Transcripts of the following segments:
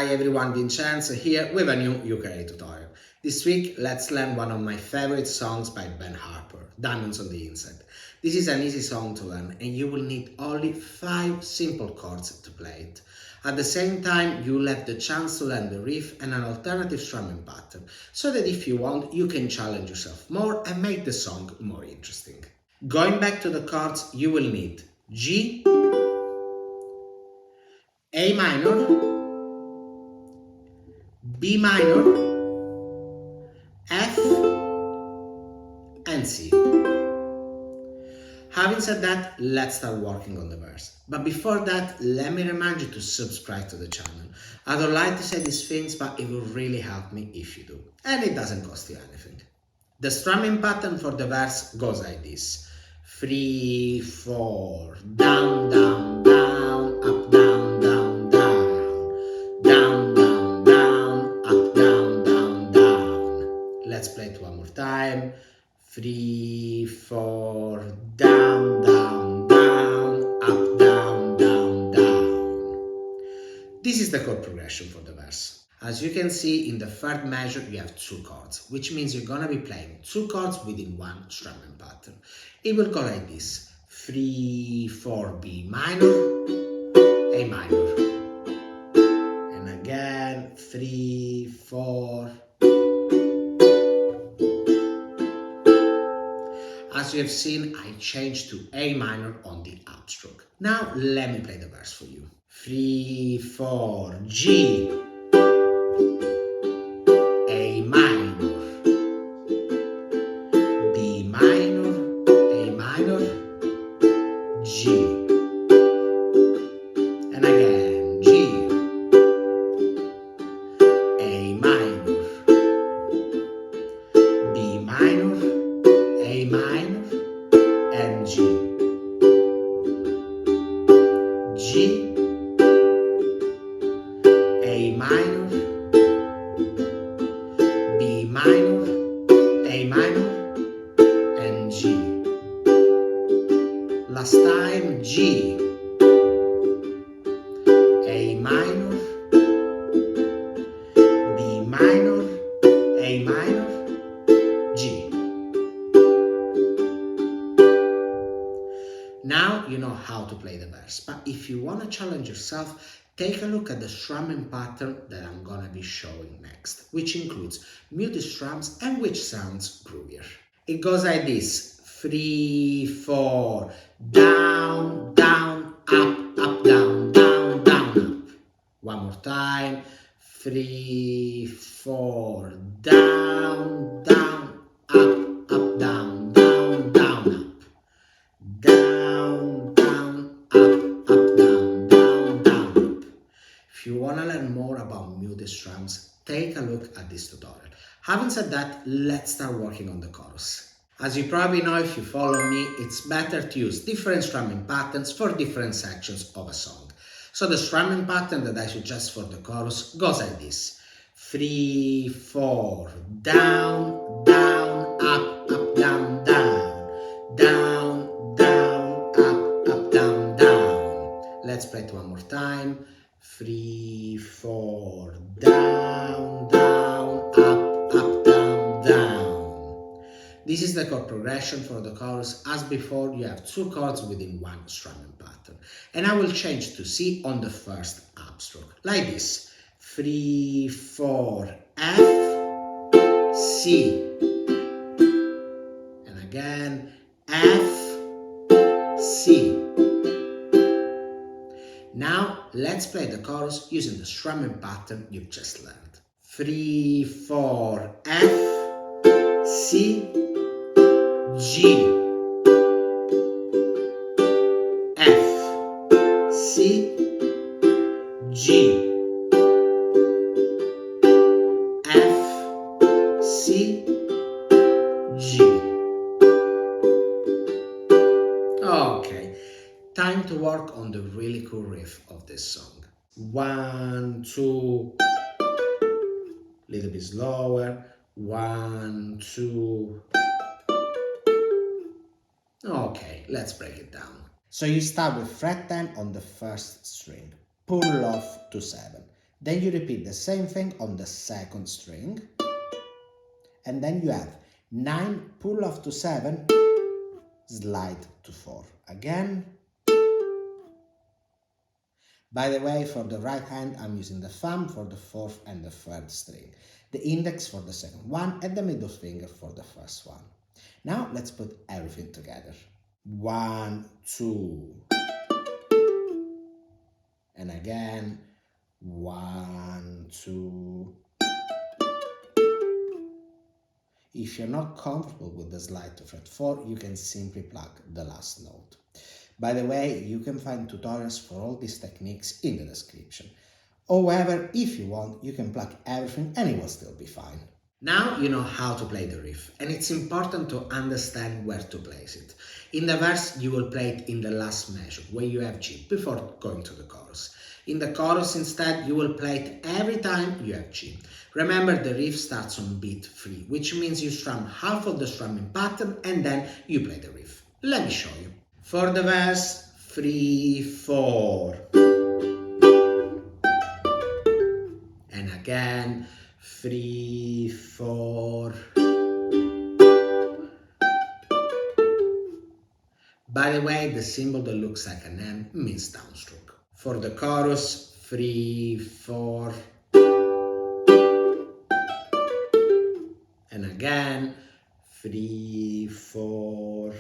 Hi everyone, Vincenzo here with a new ukulele tutorial. This week, let's learn one of my favorite songs by Ben Harper, Diamonds on the Inside. This is an easy song to learn and you will need only 5 simple chords to play it. At the same time, you'll have the chance to learn the riff and an alternative strumming pattern, so that if you want, you can challenge yourself more and make the song more interesting. Going back to the chords, you will need G, A minor, B minor, F, and C. Having said that, let's start working on the verse. But before that, let me remind you to subscribe to the channel. I don't like to say these things, but it will really help me if you do. And it doesn't cost you anything. The strumming pattern for the verse goes like this. 3, 4, down, down, down, up, down, down, down, down, down, down, up, down, down, down. Let's play it one more time. 3, 4, down, down, down, up, down, down, down. This is the chord progression for the verse. As you can see, in the third measure you have 2 chords, which means you're gonna be playing 2 chords within one strumming pattern. It will go like this: 3, 4, B minor, A minor, and again 3, 4. As you have seen, I changed to A minor on the upstroke. Now let me play the verse for you. 3, 4, G, A minor, B minor, A minor, G, and again G, A minor, B minor, A minor, and G, G, A minor, B minor, A minor, and G. Last time, G, A minor, B minor, A minor, G. Now you know how to play the verse, but if you want to challenge yourself, take a look at the strumming pattern that I'm gonna be showing next, which includes muted strums and which sounds groovier. It goes like this: 3, 4, down, down, up, up, down, down, down, up. One more time: 3, 4, down, down, up, up, down, down, down, up. Down, down, up, up, down, down, down, up. If you want to learn more about muted strums, take a look at this tutorial. Having said that, let's start working on the chorus. As you probably know if you follow me, it's better to use different strumming patterns for different sections of a song. So the strumming pattern that I suggest for the chorus goes like this: 3, 4, down, down, up, up, down, down, down, down, up, down, down. Let's play it one more time. 3, 4, down, down, up, down, down. This is the chord progression for the chorus. As before, you have 2 chords within one strumming pattern. And I will change to C on the first upstroke, like this: 3, 4, F, C. And again, F, C. Now, let's play the chorus using the strumming pattern you just learned. 3, 4, F, C, G, F, C, G, F, C, G. Okay, time to work on the really cool riff of this song. 1, 2, little bit slower. 1, 2. Okay, let's break it down. So you start with fret 10 on the first string, pull off to 7, Then you repeat the same thing on the second string, and then you have 9, pull off to 7, slide to 4. Again. By the way, for the right hand, I'm using the thumb for the fourth and the third string, the index for the second one, and the middle finger for the first one. Now let's put everything together. 1, 2, and again, 1, 2. If you're not comfortable with the slide to fret 4, you can simply plug the last note. By the way, you can find tutorials for all these techniques in the description. However, if you want, you can plug everything and it will still be fine. Now you know how to play the riff, and it's important to understand where to place it. In the verse, you will play it in the last measure, where you have G, before going to the chorus. In the chorus, instead, you will play it every time you have G. Remember, the riff starts on beat 3, which means you strum half of the strumming pattern and then you play the riff. Let me show you. For the verse, 3, 4. And again, 3, 4. By the way, the symbol that looks like an M means downstroke. For the chorus, 3, 4. And again, 3, 4.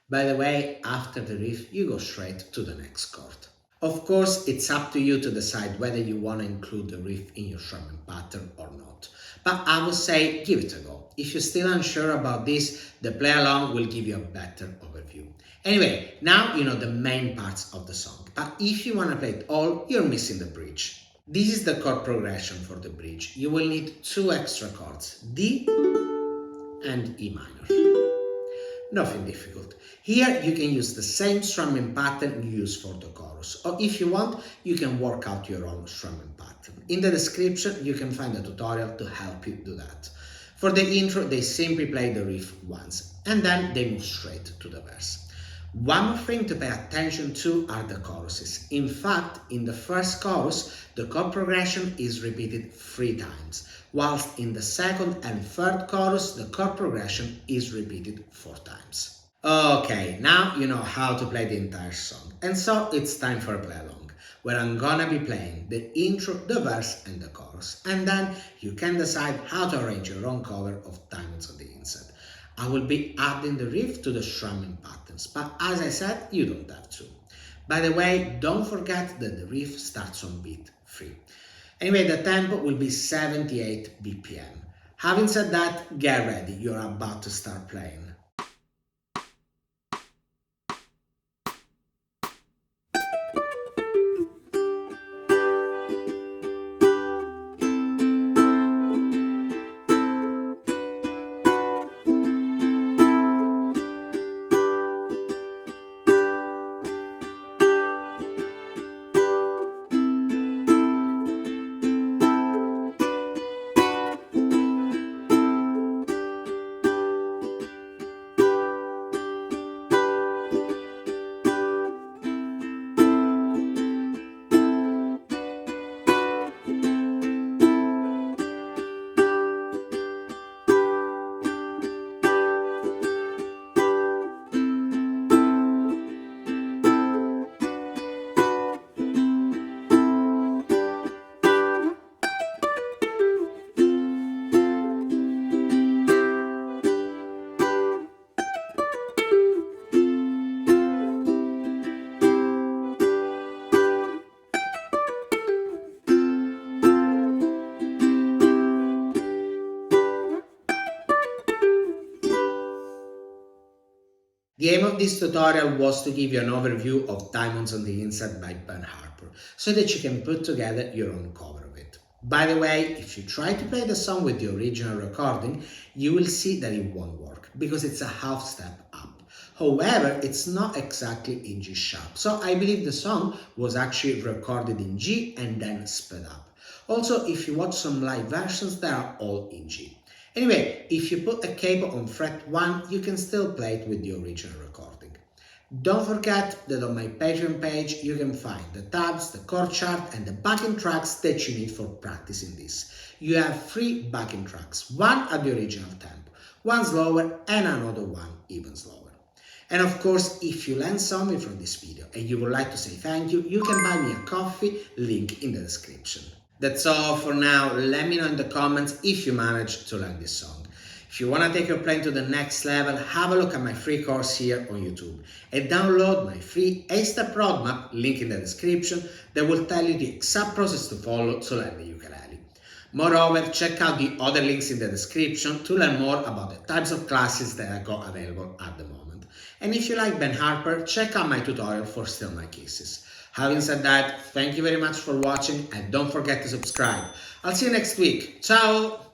By the way, after the riff, you go straight to the next chord. Of course, it's up to you to decide whether you want to include the riff in your strumming pattern or not. But I would say give it a go. If you're still unsure about this, the play along will give you a better overview. Anyway, now you know the main parts of the song. But if you want to play it all, you're missing the bridge. This is the chord progression for the bridge. You will need 2 extra chords, D and E minor. Nothing difficult. Here you can use the same strumming pattern you use for the chorus, or if you want, you can work out your own strumming pattern. In the description you can find a tutorial to help you do that. For the intro, they simply play the riff once, and then they move straight to the verse. One more thing to pay attention to are the choruses. In fact, in the first chorus, the chord progression is repeated 3 times, whilst in the second and third chorus, the chord progression is repeated 4 times. Okay, now you know how to play the entire song, and so it's time for a play along, where I'm gonna be playing the intro, the verse and the chorus, and then you can decide how to arrange your own cover of Diamonds on the Inside. I will be adding the riff to the strumming patterns, but as I said, you don't have to. By the way, don't forget that the riff starts on beat 3. Anyway, the tempo will be 78 BPM. Having said that, get ready, you're about to start playing. The aim of this tutorial was to give you an overview of Diamonds on the Inside by Ben Harper, so that you can put together your own cover of it. By the way, if you try to play the song with the original recording, you will see that it won't work, because it's a half step up. However, it's not exactly in G sharp, so I believe the song was actually recorded in G and then sped up. Also, if you watch some live versions, they are all in G. Anyway, if you put a capo on fret 1, you can still play it with the original recording. Don't forget that on my Patreon page you can find the tabs, the chord chart and the backing tracks that you need for practicing this. You have 3 backing tracks, one at the original tempo, one slower and another one even slower. And of course, if you learned something from this video and you would like to say thank you, you can buy me a coffee, link in the description. That's all for now. Let me know in the comments if you managed to learn this song. If you want to take your playing to the next level, have a look at my free course here on YouTube and download my free 8-step roadmap, link in the description, that will tell you the exact process to follow to learn the ukulele. Moreover, check out the other links in the description to learn more about the types of classes that I got available at the moment. And if you like Ben Harper, check out my tutorial for Still My Kisses. Having said that, thank you very much for watching and don't forget to subscribe. I'll see you next week. Ciao!